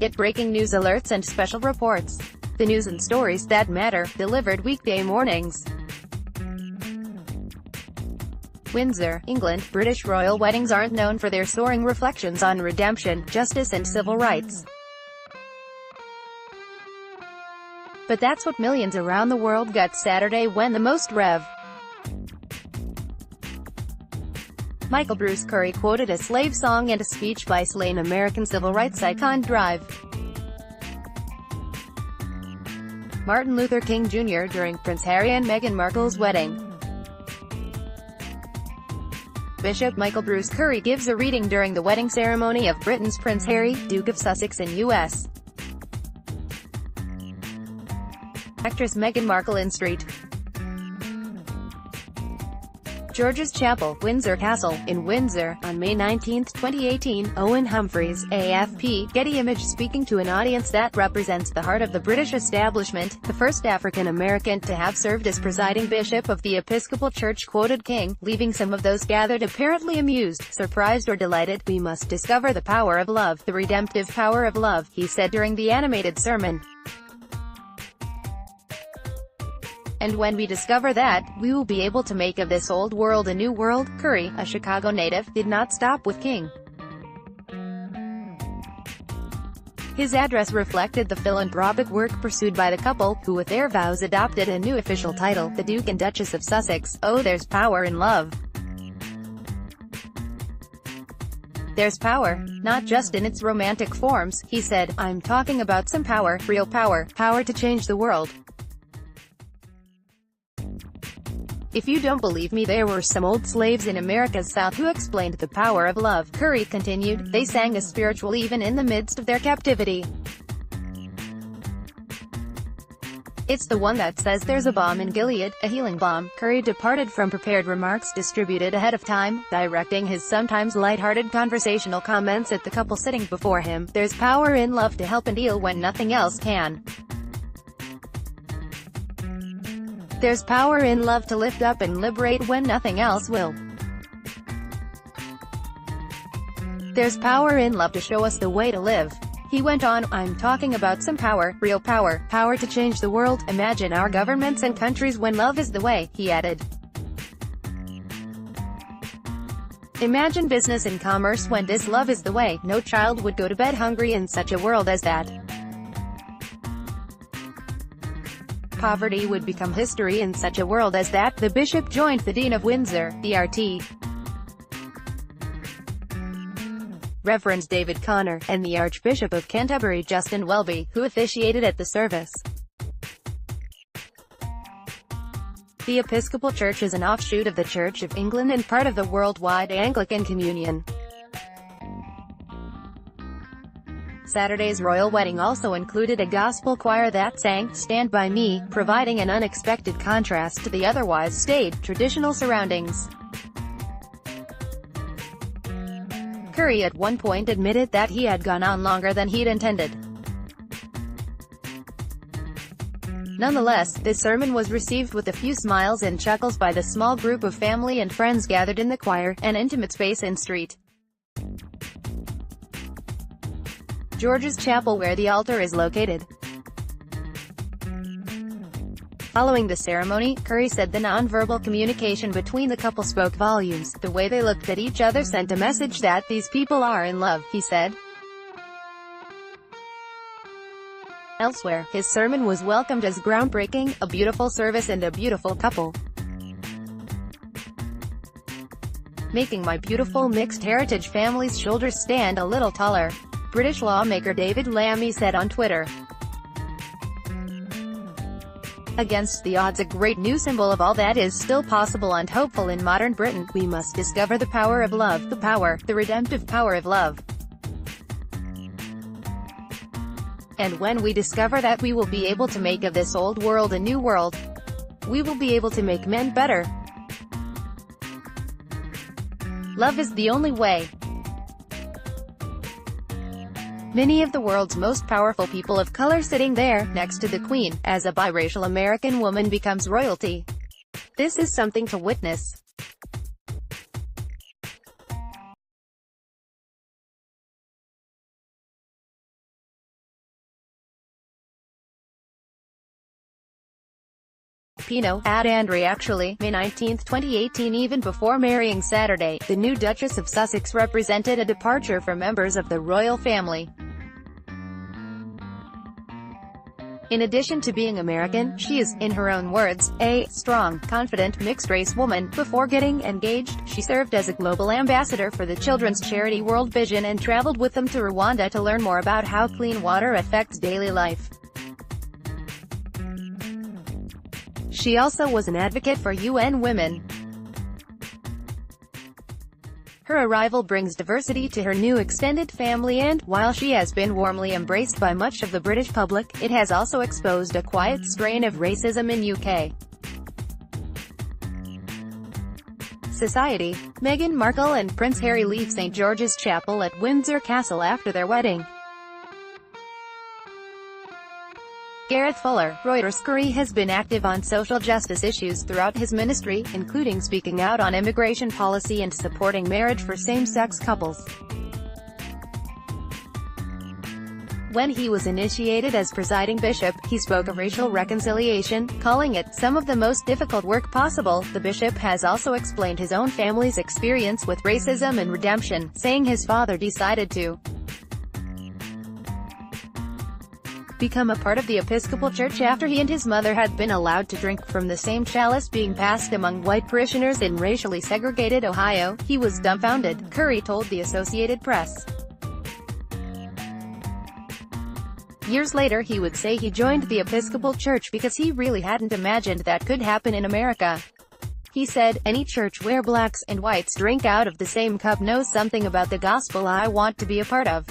Get breaking news alerts and special reports. The news and stories that matter, delivered weekday mornings. Windsor, England. British royal weddings aren't known for their soaring reflections on redemption, justice and civil rights. But that's what millions around the world got Saturday when the Most Rev. Michael Bruce Curry quoted a slave song and a speech by slain American civil rights icon Drive. Martin Luther King Jr. during Prince Harry and Meghan Markle's wedding. Bishop Michael Bruce Curry gives a reading during the wedding ceremony of Britain's Prince Harry, Duke of Sussex and U.S. actress Meghan Markle in St. George's Chapel, Windsor Castle, in Windsor, on May 19, 2018. Owen Humphreys, AFP, Getty Image speaking to an audience that represents the heart of the British establishment, the first African-American to have served as presiding bishop of the Episcopal Church, quoted King, leaving some of those gathered apparently amused, surprised or delighted. "We must discover the power of love, the redemptive power of love," he said during the animated sermon. "And when we discover that, we will be able to make of this old world a new world." Curry, a Chicago native, did not stop with King. His address reflected the philanthropic work pursued by the couple, who with their vows adopted a new official title, the Duke and Duchess of Sussex. "Oh, there's power in love. There's power, not just in its romantic forms," he said. "I'm talking about some power, real power, power to change the world. If you don't believe me, there were some old slaves in America's South who explained the power of love." Curry continued. "They sang a spiritual even in the midst of their captivity. It's the one that says there's a balm in Gilead, a healing balm." Curry departed from prepared remarks distributed ahead of time, directing his sometimes lighthearted conversational comments at the couple sitting before him. "There's power in love to help and heal when nothing else can. There's power in love to lift up and liberate when nothing else will. There's power in love to show us the way to live." He went on, "I'm talking about some power, real power, power to change the world. Imagine our governments and countries when love is the way," he added. "Imagine business and commerce when this love is the way. No child would go to bed hungry in such a world as that. Poverty would become history in such a world as that." The bishop joined the Dean of Windsor, the RT. Reverend David Connor, and the Archbishop of Canterbury Justin Welby, who officiated at the service. The Episcopal Church is an offshoot of the Church of England and part of the worldwide Anglican Communion. Saturday's royal wedding also included a gospel choir that sang "Stand By Me," providing an unexpected contrast to the otherwise staid, traditional surroundings. Curry at one point admitted that he had gone on longer than he'd intended. Nonetheless, this sermon was received with a few smiles and chuckles by the small group of family and friends gathered in the choir, an intimate space in St. George's Chapel where the altar is located. Following the ceremony, Curry said the non-verbal communication between the couple spoke volumes. "The way they looked at each other sent a message that these people are in love," he said. Elsewhere, his sermon was welcomed as groundbreaking, a beautiful service and a beautiful couple. "Making my beautiful mixed heritage family's shoulders stand a little taller," British lawmaker David Lammy said on Twitter. "Against the odds, a great new symbol of all that is still possible and hopeful in modern Britain. We must discover the power of love, the power, the redemptive power of love. And when we discover that, we will be able to make of this old world a new world. We will be able to make men better. Love is the only way." Many of the world's most powerful people of color sitting there, next to the Queen, as a biracial American woman becomes royalty. This is something to witness. Filipino, ad Andre actually, May 19, 2018. Even before marrying Saturday, the new Duchess of Sussex represented a departure for members of the royal family. In addition to being American, she is, in her own words, a strong, confident, mixed-race woman. Before getting engaged, she served as a global ambassador for the children's charity World Vision and traveled with them to Rwanda to learn more about how clean water affects daily life. She also was an advocate for UN Women. Her arrival brings diversity to her new extended family and, while she has been warmly embraced by much of the British public, it has also exposed a quiet strain of racism in UK society. Meghan Markle and Prince Harry leave St George's Chapel at Windsor Castle after their wedding. Gareth Fuller, Reuters. Curry has been active on social justice issues throughout his ministry, including speaking out on immigration policy and supporting marriage for same-sex couples. When he was initiated as presiding bishop, he spoke of racial reconciliation, calling it some of the most difficult work possible. The bishop has also explained his own family's experience with racism and redemption, saying his father decided to become a part of the Episcopal Church after he and his mother had been allowed to drink from the same chalice being passed among white parishioners in racially segregated Ohio. He was dumbfounded, Curry told the Associated Press. Years later he would say he joined the Episcopal Church because he really hadn't imagined that could happen in America. He said, "Any church where blacks and whites drink out of the same cup knows something about the gospel I want to be a part of."